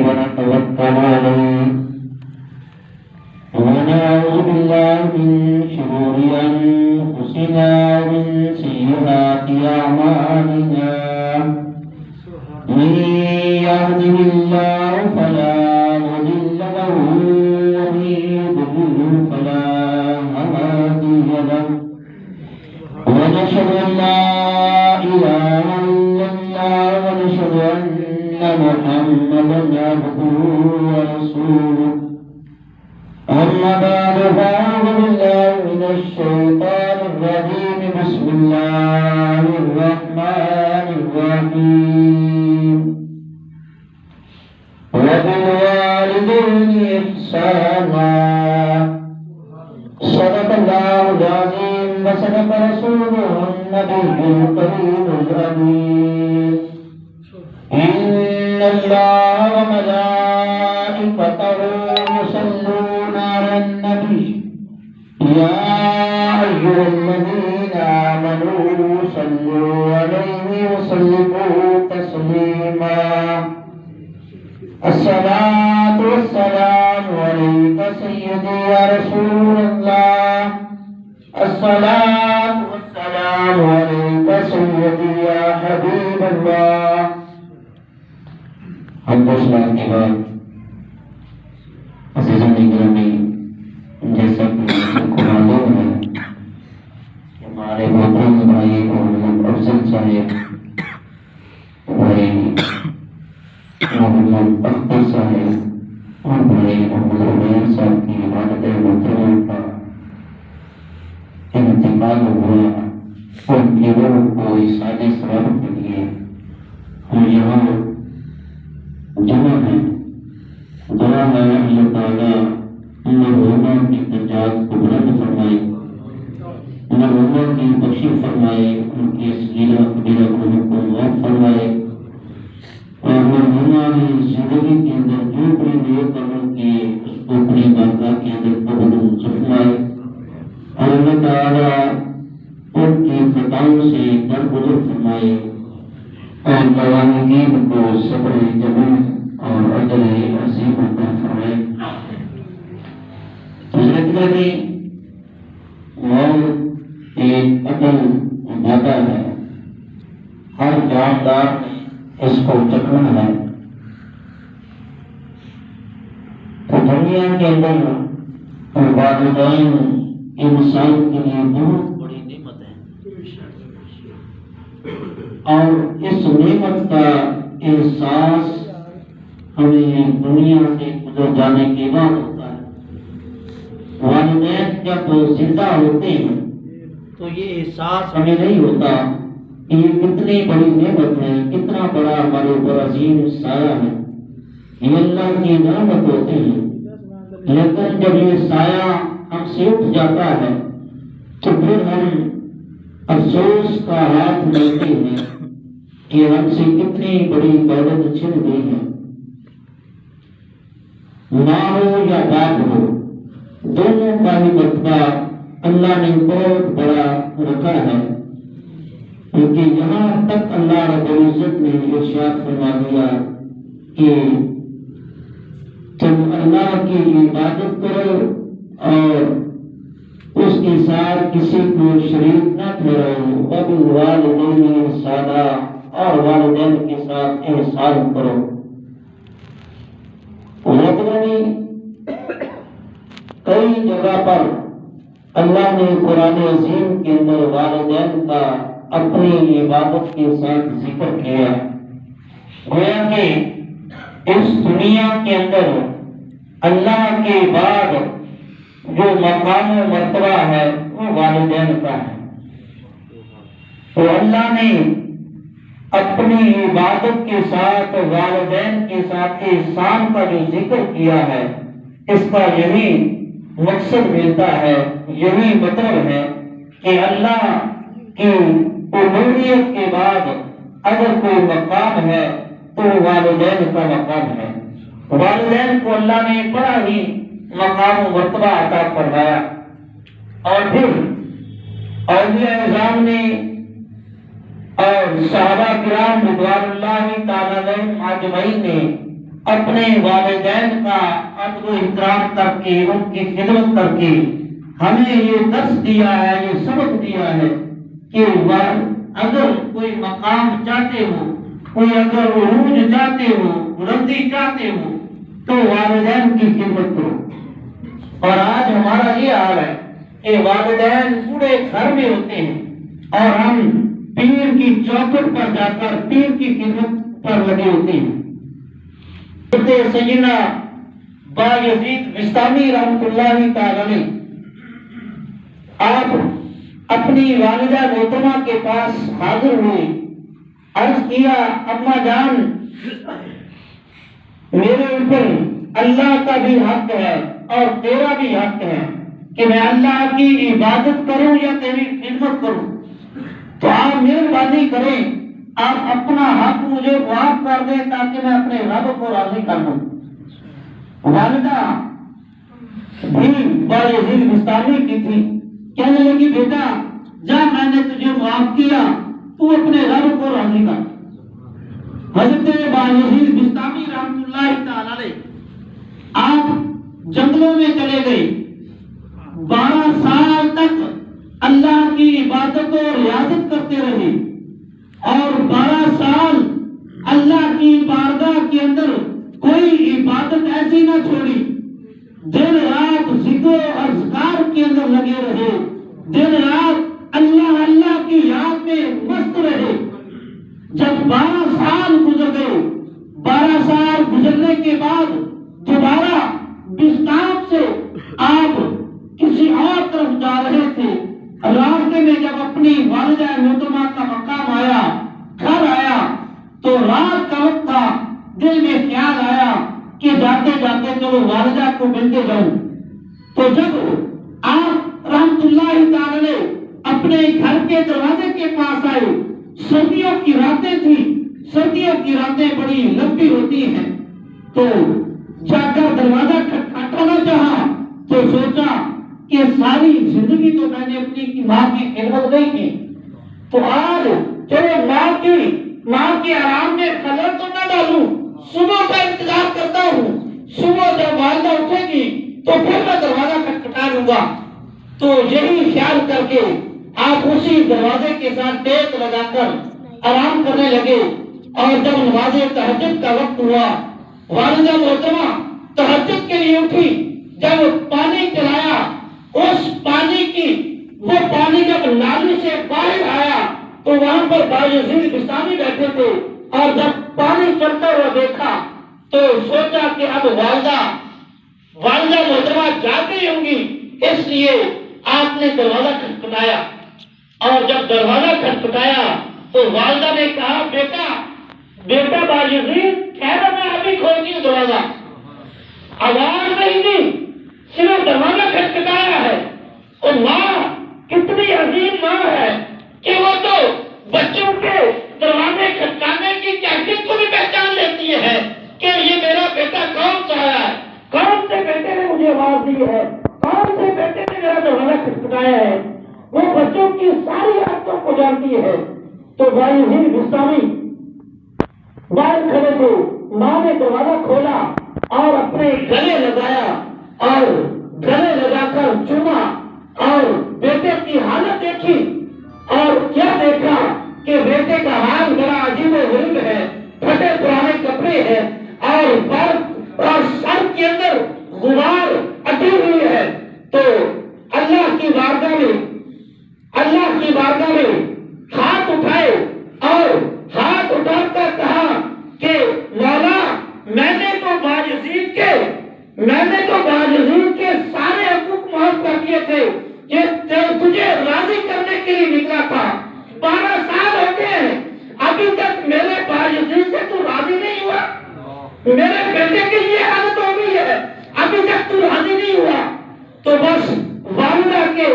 ونتوكل عليه ونعوذ بالله من شرور أنفسنا ومن سيئات أعمالنا من يهده الله فلا مضل له ومن يضلل فلا هادي له ونشهد أن لا إله إلا الله ونشهد أن محمدا عبده ورسوله أما بعد فأعوذ بالله من الشيطان الرجيم بسم الله الرحمن الرحيم وبالوالدين إحسانا صدق الله العظيم وصدق رسوله النبي الكريم الأمين إن الله وملائكته يصلون على النبي يا أيها الذين آمنوا صلوا عليه وسلموا تسليما الصلاة والسلام عليك سيدي يا رسول الله الصلاة والسلام عليك سيدي يا حبيب الله حمد و سلام کے بعد عزیزان گرامی جیسا کہ آپ کو معلوم ہے کہ ہمارے محترم بھائی محمد افضل صاحب بھائی محمد اختر صاحب اور بھائی محمد عمیر صاحب کی والد محترم کا انتقال ہوا. ان کی روح کو ایصال ثواب کے لیے ہم یہاں جمع ہیں. دعا ہے اللہ تعالیٰ مرحومہ کی درجات کو بلند فرمائے, مرحومہ کی بخشش فرمائے, ان کی صغیرہ کبیرہ گناہوں کو معاف فرمائے اور مرحومہ نے زندگی کے اندر جو بھی نیک عمل کیے اس کو اپنی بارگاہ کے اندر قبول فرمائے اور اللہ تعالیٰ ان کی خطاؤں سے درگزر فرمائے اور والدین کو صبر جمیل اور اجر عظیم عطا فرمائے. حضرت نے موت ایک اٹل وعدہ ہے, ہر جاندار اس کو چکھنا ہے. تو دنیا کے اندر والدین انسان کے لیے بہت بڑی نعمت ہے اور اس نعمت کا احساس ہمیں دنیا سے گزر جانے کے بعد ہوتا ہے. والدین جب زندہ ہوتے ہیں تو یہ احساس ہمیں نہیں ہوتا کہ یہ کتنی بڑی نعمت ہے, کتنا بڑا ہمارے اوپر عظیم سایہ ہے. یہ اللہ کی نعمت ہوتے ہیں, لیکن جب یہ سایہ ہم سے اٹھ جاتا ہے تو پھر ہم افسوس کا ہاتھ ملتے ہیں کہ ہم سے کتنی بڑی دولت چھن گئی ہے. ماں ہو یا باپ ہو, دونوں کا ہی مرتبہ اللہ نے بہت بڑا رکھا ہے, کیونکہ یہاں تک اللہ رب العزت نے ارشاد فرما دیا کہ تم اللہ کی عبادت کرو اور اس کے ساتھ کسی کو شریک نہ ٹھہراؤ, وبالوالدین احسانا, اور والدین کے ساتھ احسان کرو. کئی جگہ پر اللہ نے قرآن عظیم کے اندر والدین کا اپنی عبادت کے ساتھ ذکر کیا. گویا کہ اس دنیا کے اندر اللہ کے بعد جو مقام و مرتبہ ہے وہ والدین کا ہے. تو اللہ نے اپنی عبادت کے ساتھ والدین کے ساتھ احسان کا جو ذکر کیا ہے, اس کا یہی مقصد ملتا ہے, یہی مطلب ہے کہ اللہ کی الوہیت کے بعد اگر کوئی مقام ہے تو والدین کا مقام ہے. والدین کو اللہ نے بڑا ہی مقام و مرتبہ عطا فرمایا اور پھر اولیاء اعظام نے اور صحابہ کرام رضوان اللہ تعالی علیہم اجمعین نے اپنے والدین کا ادب و احترام کر کے ان کی خدمت کر کے ہمیں یہ درس دیا ہے، یہ سبق دیا ہے کہ اگر کوئی مقام چاہتے ہو، کوئی اگر عروج چاہتے ہو، بلندی چاہتے ہو تو والدین کی خدمت کرو۔ اور آج ہمارا یہ حال ہے کہ والدین پورے گھر میں ہوتے ہیں اور ہم پیر کی چوکھٹ پر جا کر پیر کی خدمت پر لگے ہوتے ہیں۔ سیدنا بایزید بستامی رحمۃ اللہ تعالی علیہ آپ اپنی والدہ محترمہ کے پاس حاضر ہوئے، عرض کیا اماں جان میرے اوپر اللہ کا بھی حق ہے اور تیرا بھی حق ہے کہ میں اللہ کی عبادت کروں یا تیری خدمت کروں، تو آپ مہربانی کریں، آپ اپنا حق مجھے معاف کر دیں تاکہ میں اپنے رب کو راضی کر دوں۔ والدہ بھی بایزید بستامی کی تھی، کہنے لگی بیٹا جا میں نے تجھے معاف کیا، تو اپنے رب کو راضی کر۔ حضرت بایزید بستامی رحمۃ اللہ تعالی علیہ آپ جنگلوں میں چلے گئے، 12 سال تک اللہ کی عبادت و ریاضت کرتے رہے اور 12 سال اللہ کی بارگاہ کے اندر کوئی عبادت ایسی نہ چھوڑی، دن رات ذکر و اذکار کے اندر لگے رہے، دن رات اللہ اللہ کی یاد میں مست رہے۔ جب 12 سال گزر گئے، 12 سال گزرنے کے بعد دوبارہ بستام سے آپ کسی اور طرف جا رہے تھے، راستے میں جب اپنی والدہ محترمہ کا مقام آیا، گھر آیا تو رات کا وقت تھا، دل میں خیال آیا کہ جاتے جاتے چلو والدہ کو ملتے جاؤں۔ تو جب آپ رحمت اللہ تعالی علیہ اپنے گھر کے دروازے کے پاس آئے، سردیوں کی راتیں تھی، سردیوں کی راتیں بڑی لمبی ہوتی ہیں، تو جا کر دروازہ کھٹکھٹانا چاہا تو سوچا کہ ساری زندگی تو میں نے اپنی ماں کی خدمت نہیں کی، تو آج چلو ماں کے آرام میں خلل تو نہ ڈالوں، صبح کا انتظار کرتا ہوں، صبح جب والدہ اٹھے گی تو پھر میں دروازہ کھٹکھٹا لوں گا۔ تو یہی خیال کر کے آپ اسی دروازے کے ساتھ ٹیک لگا کر آرام کرنے لگے، اور جب نماز تہجد کا وقت ہوا، والدہ محترمہ تہجد کے لیے اٹھی، جب پانی چلایا، اس وہ پانی جب نالی سے باہر آیا تو وہاں پر بایزید بستامی بیٹھے تھے، اور جب پانی چلتا ہوا دیکھا تو سوچا کہ اب والدہ محترمہ جاگ گئی ہوں گی، اس لیے آپ نے دروازہ کھٹکھٹایا، اور جب دروازہ کھٹکھٹایا تو والدہ نے کہا بیٹا بایزید ٹھہرو میں ابھی کھولتی ہوں دروازہ۔ آواز نہیں دی، صرف دروازہ کھٹکھٹایا ہے۔ اور ماں کتنی عظیم ماں ہے کہ وہ تو بچوں کے دروازے کھٹکانے کی کیفیت کو بھی پہچان لیتی ہے کہ یہ میرا بیٹا کون سا آیا ہے، کون سے بیٹے نے مجھے آواز دی ہے، کون سے بیٹے نے میرا دروازہ کھٹکھٹایا ہے، وہ بچوں کی ساری عادتوں کو جانتی ہے۔ تو بایزید بستامی باہر کھڑے تھے، ماں نے دروازہ کھولا اور اپنے گلے لگایا اور گلے لگا کر چوما، اور بیٹے کی حالت دیکھی اور کیا دیکھا کہ بیٹے کا حال بڑا عجیب و غریب ہے، پھٹے پرانے کپڑے ہیں اور سر کے اندر غبار اٹھی ہوئی ہے۔ تو اللہ کی بارگاہ میں ہاتھ اٹھائے اور ہاتھ اٹھا کر کہا کہ مولا میں نے تو بایزید کے سارے حقوق معاف کر دیے تھے، یہ تجھے راضی کرنے کے لیے نکلا تھا، 12 سال ہو گئے ہیں ابھی تک میرے بایزید سے تو راضی نہیں ہوا، میرے بیٹے کی یہ حالت ہو گئی ہے، ابھی تک تو راضی نہیں ہوا۔ تو بس والدہ کے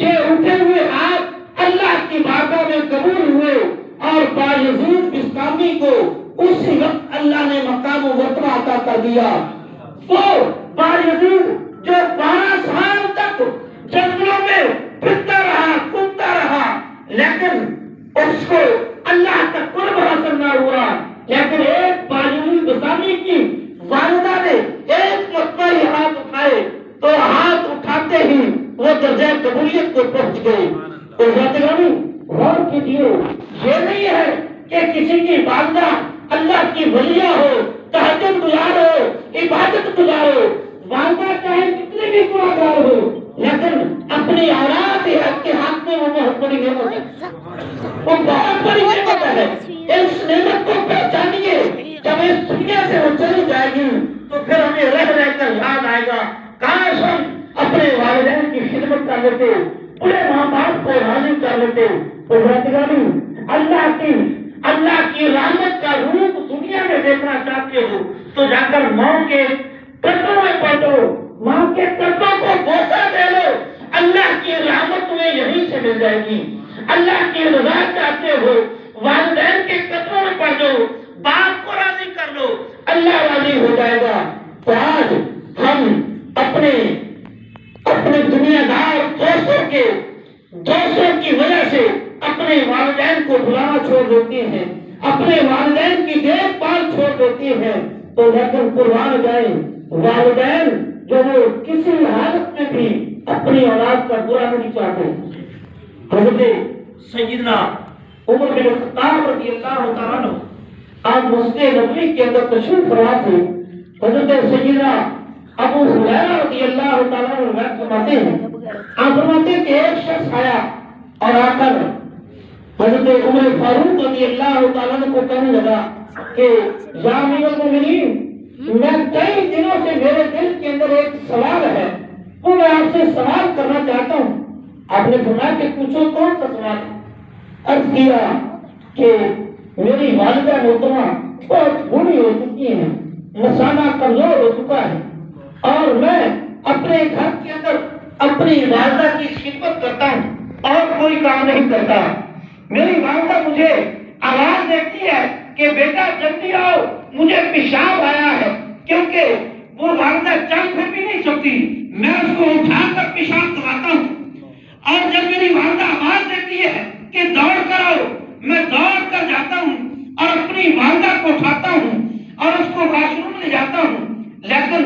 یہ اٹھے ہوئے ہاتھ اللہ کی بارگاہ میں قبول ہوئے، اور بایزید بستامی کو اسی وقت اللہ نے مقام و مرتبہ عطا کر دیا۔ وہ بایزید جو 12 سال تک جنگلوں میں پھرتا رہا، کودتا رہا، لیکن اس کو اللہ کا قرب حاصل نہ ہوا، لیکن ایک بایزید بستامی کی بھی گناہگار ہو، لیکن اپنی اولاد کے حق میں وہ بہت بڑی نعمت ہے، وہ بہت بڑی نعمت ہے۔ اس نعمت کو پہچانیے۔ جب اس دنیا سے وہ چلی جائے گی تو پھر ہمیں رہ رہ کر یاد آئے گا، کاش ہم اپنے والدین کی خدمت کر لیتے، پورے ماں باپ کو راضی کر لیتے۔ تو اللہ کی رحمت کا روپ دنیا میں دیکھنا چاہتے ہو تو جا کر ماں کے قدموں میں پڑھو، ماں کے قدموں کو بوسہ دے لو، اللہ کی رحمت تمہیں یہیں سے مل جائے گی۔ اللہ کی رضا چاہتے ہو، والدین کے قدموں میں پڑھ دو، باپ کو راضی کر لو، اللہ راضی ہو جائے گا۔ تو آج ہم اپنے دنیا دار دوستوں کی وجہ سے اپنے والدین کو بلانا چھوڑ دیتے ہیں، اپنے والدین کی دیکھ بھال چھوڑ دیتے ہیں۔ تو لیکن قربان جائیں والدین جو وہ کسی حالت میں بھی اپنی اولاد کا برا نہیں چاہتے۔ حضرت سیدنا عمر بن خطاب رضی اللہ تعالیٰ عنہ آپ مسجد نبوی کے اندر تشریف فرما تھے۔ حضرت سیدنا ابو ہریرہ رضی اللہ تعالیٰ عنہ روایت فرماتے ہیں، آپ فرماتے ہیں کہ ایک شخص آیا اور آ کر حضرت عمر فاروق رضی اللہ تعالیٰ عنہ کو کہنے لگا کہ یا امیر المومنین، میں کئی دنوں سے میرے دل کے اندر ایک سوال ہے، وہ میں آپ سے سوال کرنا چاہتا ہوں۔ آپ نے فرمایا کہ پوچھو، کون سا سوال؟ عرض کیا کہ میری والدہ محترمہ بہت بوڑھی ہو چکی ہیں، مسانہ کمزور ہو چکا ہے، اور میں اپنے گھر کے اندر اپنی والدہ کی خدمت کرتا ہوں اور کوئی کام نہیں کرتا۔ میری والدہ مجھے آواز دیتی ہے کہ بیٹا جلدی آؤ، مجھے پیشاب آیا ہے، کیونکہ وہ والدہ چل پھر بھی نہیں سکتی، میں اس کو اٹھا کر پیشاب کرواتا ہوں، اور جب میری والدہ آواز دیتی ہے کہ دوڑ کر آؤ، میں دوڑ کر جاتا ہوں اور اپنی والدہ کو اٹھاتا ہوں اور اس کو واش روم لے جاتا ہوں، لیکن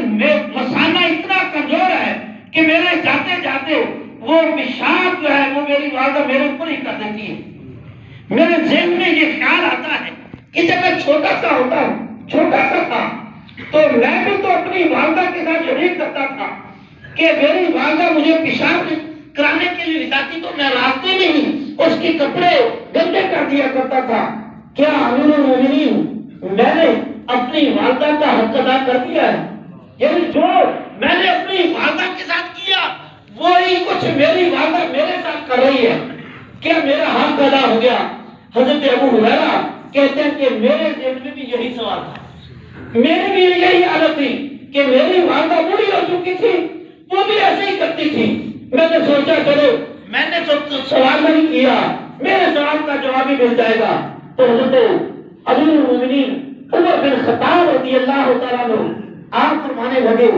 مسانہ اتنا کمزور ہے کہ میرے جاتے جاتے وہ پیشاب جو ہے وہ میری والدہ میرے اوپر ہی کر دیتی ہے۔ میرے ذہن میں یہ خیال آتا ہے کہ جب میں چھوٹا سا تھا تو میں بھی تو اپنی والدہ کے ساتھ شریک کرتا تھا کہ میری والدہ مجھے پیشاب کرانے کے لیے جاتی تو میں راستے میں ہی اس کے کپڑے گندے کر دیا کرتا تھا۔ کیا امیر المومنین میں نے اپنی والدہ کا حق ادا کر دیا ہے؟ یعنی جو میں نے اپنی والدہ کے ساتھ کیا وہی کچھ میری والدہ میرے ساتھ کر رہی ہے، کیا میرا حق ادا ہو گیا؟ حضرت ابو ہریرہ کہتے ہیں کہ میرے ذہن میں بھی یہی سوال تھا، میری بھی یہی حالت تھی کہ میری والدہ بوڑھی ہو چکی تھی، وہ بھی ایسے ہی کرتی تھی۔ میں نے سوچا چلو میں نے سوال نہیں کیا، میرے سوال کا جواب ہی مل جائے گا۔ تو حضرت امیر المومنین عمر بن خطاب رضی اللہ تعالیٰ عنہ آپ فرمانے لگے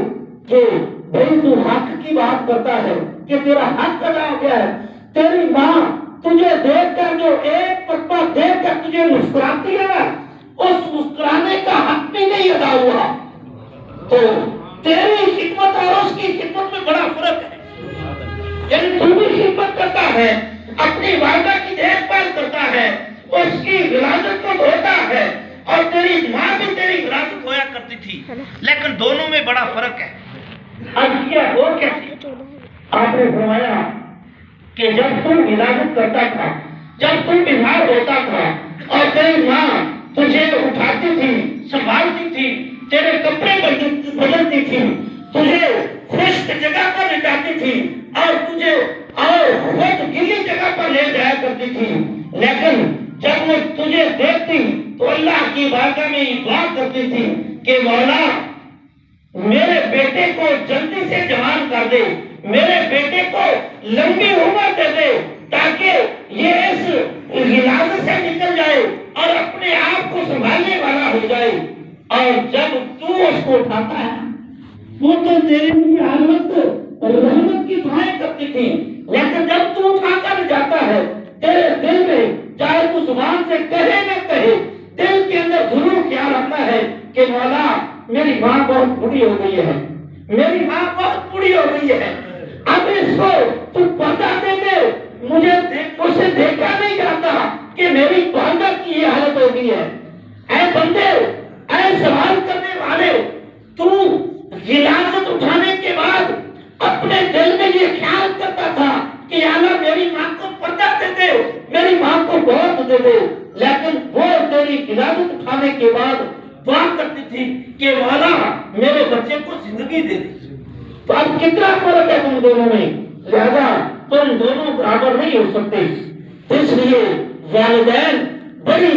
کہ بھائی تو حق کی بات کرتا ہے کہ تیرا حق ادا ہو گیا ہے، تیری ماں تجھے دیکھ کر جو ایک مرتبہ دیکھ کر تجھے مسکراتی ہے، اس مسکرانے کا حق بھی نہیں ادا ہوا۔ تو تیری خدمت اور اس کی خدمت میں بڑا فرق ہے، یعنی تو بھی خدمت کرتا ہے، اپنی والدہ کی دیکھ بھال کرتا ہے، اس کی ولادت کو دھوتا ہے، اور تیری ماں بھی تیری ولادت ہویا کرتی تھی، لیکن دونوں میں بڑا فرق ہے۔ اب یہ ہو کیسے؟ آپ نے فرمایا کہ جب تم ولادت کرتا تھا، جب تم بیمار ہوتا تھا اور تیری ماں تجھے اٹھاتی تھی، سنبھالتی تھی، تیرے کپڑے بدلتی تھی، تجھے خشک جگہ پر لے جاتی تھی اور تجھے اور خود گیلی جگہ پر لے جایا کرتی تھی، لیکن جب وہ تجھے دیکھتی تو اللہ کی بارگاہ میں یہ دعا کرتی تھی کہ مولا میرے بیٹے کو جلدی سے جوان کر دے، میرے بیٹے کو لمبی عمر دے دے، تاکہ یہ اس ولادت سے نکل جائے اور اپنے آپ کو سنبھالنے والا ہو جائے۔ اور جب تو اس کو اٹھاتا ہے وہ تو تیرے لیے رحمت کی دعائیں کرتی تھی، لیکن جب تو اٹھا کر جاتا ہے تیرے دل میں چاہے تو زبان سے کہے نہ کہے، دل کے اندر ضرور خیال آتا ہے کہ مولا میری ماں بہت بڑی ہو گئی ہے، میری ماں بہت بڑی ہو گئی ہے، اب اس کو تو پتا دے دے، مجھے دیکھا نہیں جاتا کہ میری والدہ کی یہ حالت ہو گئی ہے۔ اے بندے، اے سوال کرنے والے، تو ولادت اٹھانے کے بعد اللہ میرے بچے کو زندگی دے دی. تو اب کتنا فرق ہے تم دونوں میں، لہذا تم دونوں برابر نہیں ہو سکتے. اس لیے والدین بڑی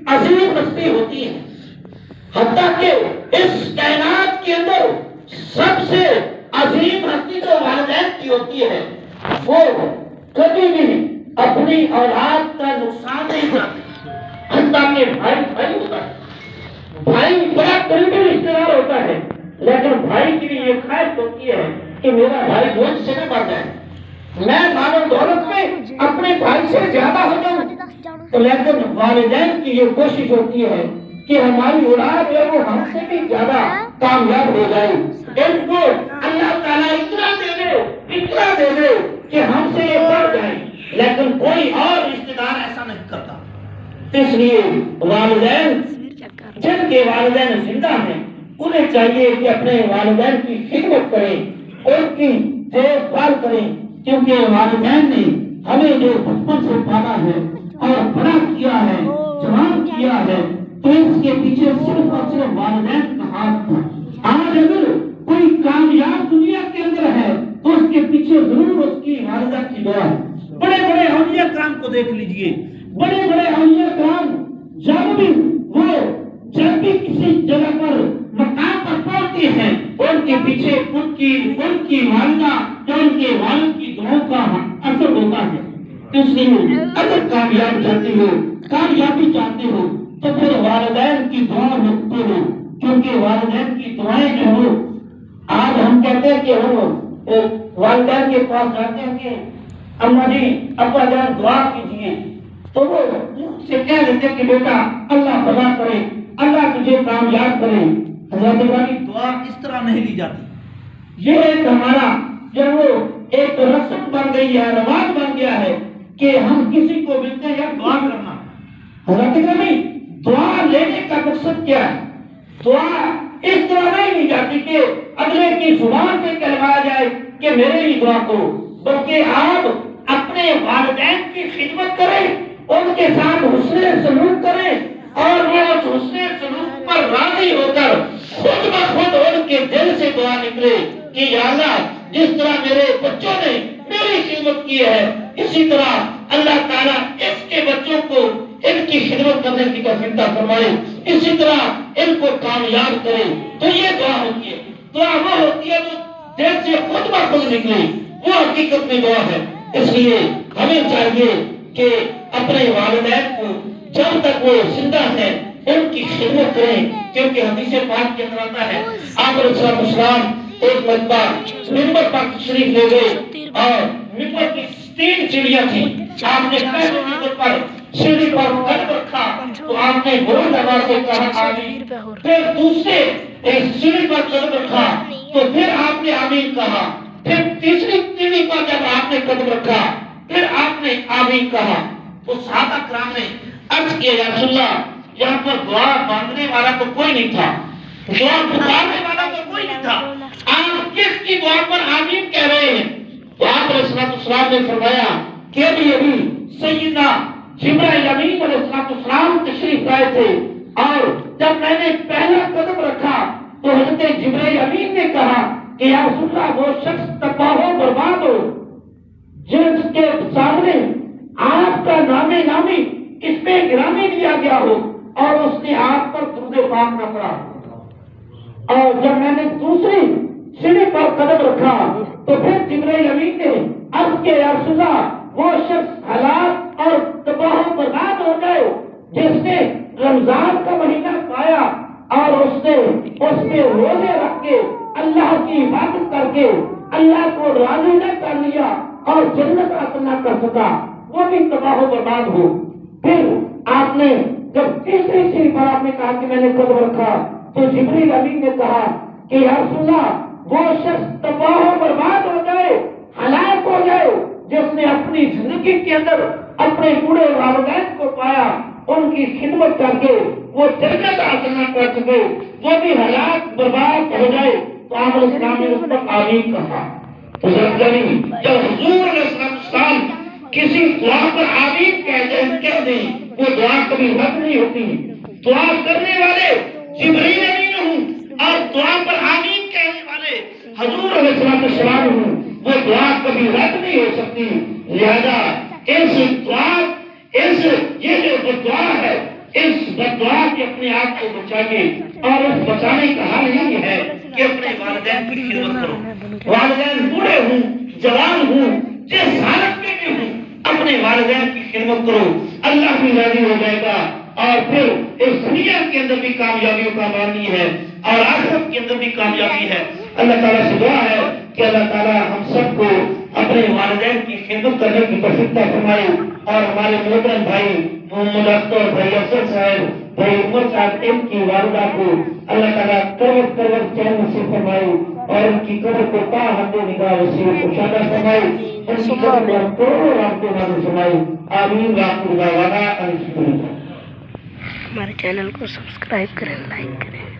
عظیم ہستی ہوتی ہیں. حتیٰ کہ اس کائنات کے اندر سب سے عظیم ہستی جو والدین کی ہوتی ہے، وہ کبھی بھی اپنی اولاد کا نقصان نہیں کرتے. حتیٰ کہ بھائی ہوتا ہے، بھائی بڑا قریبی رشتے دار ہوتا ہے، لیکن بھائی کی بھی یہ خواہش ہوتی ہے کہ میرا بھائی مجھ سے نہ بڑھ جائے، میں مال و دولت میں اپنے بھائی سے زیادہ ہو جاؤں. تو لیکن والدین کی یہ کوشش ہوتی ہے کہ ہماری اولاد ہے وہ ہم سے بھی زیادہ کامیاب ہو جائے. ان کو اللہ تعالیٰ اتنا دے دے کہ ہم سے یہ بڑھ جائے، لیکن کوئی اور رشتے دار ایسا نہیں کرتا. اس لیے والدین، جن کے والدین زندہ ہیں، انہیں چاہیے کہ اپنے والدین کی خدمت کریں، ان کی دیکھ بھال کریں، کیونکہ والدین نے ہمیں جو بچپن سے پالا ہے اور بڑا کیا ہے، جوان کیا ہے، تو اس کے پیچھے صرف اور صرف والدین کا ہاتھ تھا. آج اگر کوئی کامیاب دنیا کے اندر ہے تو اس کے پیچھے ضرور اس کی والدہ کی دعا ہے. بڑے بڑے اولیاء کرام کو دیکھ لیجئے، بڑے بڑے اولیاء کرام جب بھی کسی جگہ پر مقام پر پہنچتے ہیں، ان کے پیچھے ان کی والدہ یا ان کے والد کی دعاؤں کا اثر ہوتا ہے. اس لیے اگر کامیابی چاہتے ہو تو پھر والدین کی دعا رکھتے ہو، کیونکہ والدین کی دعائیں جو ہو، آج ہم کہتے ہیں کہ ہم والدین کے پاس جاتے ہیں کہ اماں جی ابا جان دعا کیجیے، تو وہ سے کہہ دیتے کہ بیٹا اللہ بھلا کرے، اللہ تجھے کامیاب کرے. حضرت والی دعا اس طرح نہیں لی جاتی. یہ ایک ہمارا جو وہ ایک رسم بن گئی ہے، رواج بن گیا ہے کہ ہم کسی کو ملتے ہیں یا دعا کرنا. حضرت گرامی، دعا لینے کا مقصد کیا ہے؟ دعا اس طرح نہیں لی جاتی کہ اگلے کی زبان سے کہلوایا جائے کہ میرے لیے دعا کرو، بلکہ آپ اپنے والدین کی خدمت کریں، ان کے ساتھ حسن سلوک کریں، اور وہ اس حسن سلوک پر راضی ہو کر خود بخود ان کے دل سے دعا نکلے کہ یا اللہ جس طرح میرے بچوں نے میری خدمت کی ہے، اسی طرح اللہ تعالیٰ اس کے بچوں کو ان کی خدمت کرنے کی توفیق عطا فرمائے، اسی طرح ان کو کامیاب کرے. تو یہ دعا ہوتی ہے. دعا وہ ہوتی ہے جو دل سے خود بخود نکلے، وہ حقیقت میں دعا ہے. اس لیے ہمیں چاہیے کہ اپنے والدین کو جب تک وہ زندہ ہے ان کی خدمت کریں، کیونکہ حدیث پاک کے اندر آتا ہے آپ علیہ السلام ایک مرتبہ منبر پر تشریف لے گئے اور منبر کی 3 سیڑھیاں تھیں. آپ نے پہلے منبر پر سیڑھی پر قدم رکھا تو آپ نے بلند آواز سے کہا آمین. پھر دوسرے سیڑھی پر قدم رکھا تو پھر آپ نے آمین کہا. پھر تیسری سیڑھی پر جب آپ نے قدم رکھا پھر آپ نے آمین کہا. تو صحابہ کرام نے عرض کیا یا رسول اللہ، یہاں پر دعا مانگنے والا تو کوئی نہیں تھا، دعا پکارنے والا تو کوئی نہیں تھا، آپ کس کی دعا پر آمین کہہ رہے ہیں؟ تو آپ علیہ السلام نے فرمایا کہ ابھی سیدنا جبرائیل امین علیہ السلام تشریف لائے تھے، اور جب میں نے پہلا قدم رکھا تو حضرت جبرائیل امین نے کہا کہ یا رسول اللہ وہ شخص تباہ و برباد ہو جس کے سامنے آپ کا نامی اس میں گرامی لیا گیا ہو اور اس نے آپ پر درود پاک نہ پڑا. اور جب میں نے دوسری سیڑھی پر قدم رکھا تو پھر جبرائیل امین نے عرض کیا یا رسول اللہ وہ شخص ہلاک اور تباہ و برباد ہو گئے جس نے رمضان کا مہینہ پایا اور اس میں روزے رکھ کے اللہ کی عبادت کر کے اللہ کو راضی نہ کر لیا اور جنت حاصل نہ کر سکا، وہ بھی تباہ و برباد ہو. پھر آپ نے جب تیسری سیڑھی پر آپ نے کہا کہ میں نے قدم رکھا تو جبرائیل امین نے کہا کہ یا رسول اللہ وہ شخص تباہ و برباد ہو جائے، ہلاک ہو جائے جس نے اپنی زندگی کے اندر اپنے بوڑھے والدین کو پایا، ان کی خدمت کر کے وہ جنت حاصل نہ کر سکے، وہ بھی ہلاک برباد ہو جائے. تو آپ علیہ السلام نے اس پر آمین کہا. تو جب حضور علیہ السلام کسی دعا پر آمین کہہ دیں وہ دعا کبھی رد نہیں ہوتی. دعا کرنے والے جبرائیل امین ہوں حضور علیہ السلام ہوں، وہ دعا کبھی رد نہیں ہو سکتی. لہذا اس دعا، یہ جو دعا ہے، اس دعا کے اپنے آپ کو بچائیے. اور اس بچانے کا حل یہی ہے کہ اپنے والدین کی خدمت کرو. والدین بوڑھے ہوں، جوان ہوں، جس حالت میں بھی ہوں، اپنے والدین کی خدمت کرو. اللہ بھی راضی ہو جائے گا. اور پھر اس دنیا کے اندر بھی کامیابیوں کا بانی ہے اور آخرت کے اندر بھی کامیابی ہے. اللہ تعالیٰ سے دعا ہے کہ اللہ تعالیٰ ہم سب کو اپنے والدین کی خدمت کرنے کی توفیق فرمائے. اور ہمارے محترم بھائی محمد اختر، بھائی افسر صاحب، بھائی عمر صاحب، ان کی والدہ کو اللہ تعالیٰ کرور چین نصیب فرمائے اور ان کی قبر کو پا حد نگاہ وسیع کشادہ فرمائے. ان کی قبر کو کروڑوں رحمتوں نازل فرمائے. آمین. وآخر دعوانا ان الحمد للہ. ہمارے چینل کو سبسکرائب کریں، لائک کریں.